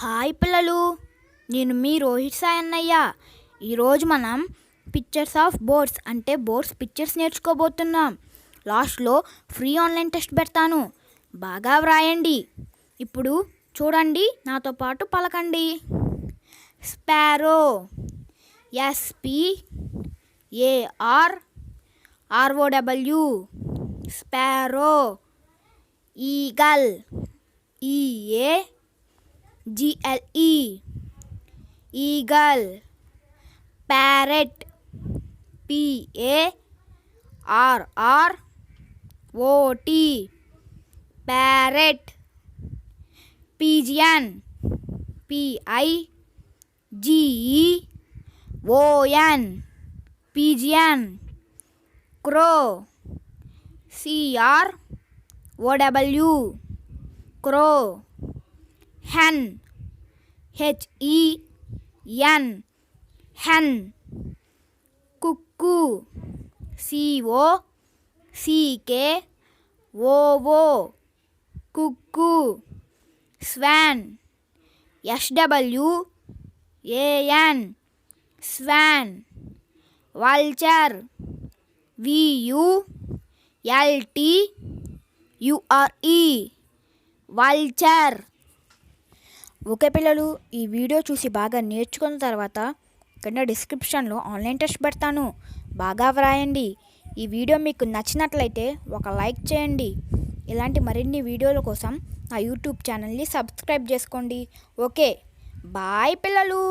Hi పిల్లలు, నేను మీ రోహిత్ సాయి అన్నయ్య. ఈరోజు మనం పిక్చర్స్ ఆఫ్ బోర్డ్స్ అంటే బోర్డ్స్ పిక్చర్స్ నేర్చుకోబోతున్నాం. లాస్ట్లో ఫ్రీ ఆన్లైన్ టెస్ట్ పెడతాను, బాగా వ్రాయండి. ఇప్పుడు చూడండి, నాతో పాటు పలకండి. Sparrow, SPARROW, sparrow. Eagle, EAGLE, eagle. Parrot, PARROT, parrot. Pigeon, PIGEON, pigeon. Crow, CROW, crow. hen, HEN, hen. Cuckoo, COCKOO, cuckoo. Swan, SWAN, swan. Vulture, VULTURE, vulture. Okay పిల్లలు, ఈ వీడియో చూసి బాగా నేర్చుకున్న తర్వాత కింద డిస్క్రిప్షన్లో ఆన్లైన్ టెస్ట్ పెడతాను, బాగా వ్రాయండి. ఈ వీడియో మీకు నచ్చినట్లయితే ఒక లైక్ చేయండి. ఇలాంటి మరిన్ని వీడియోల కోసం నా యూట్యూబ్ ఛానల్ని సబ్స్క్రైబ్ చేసుకోండి. ఓకే, బాయ్ పిల్లలు.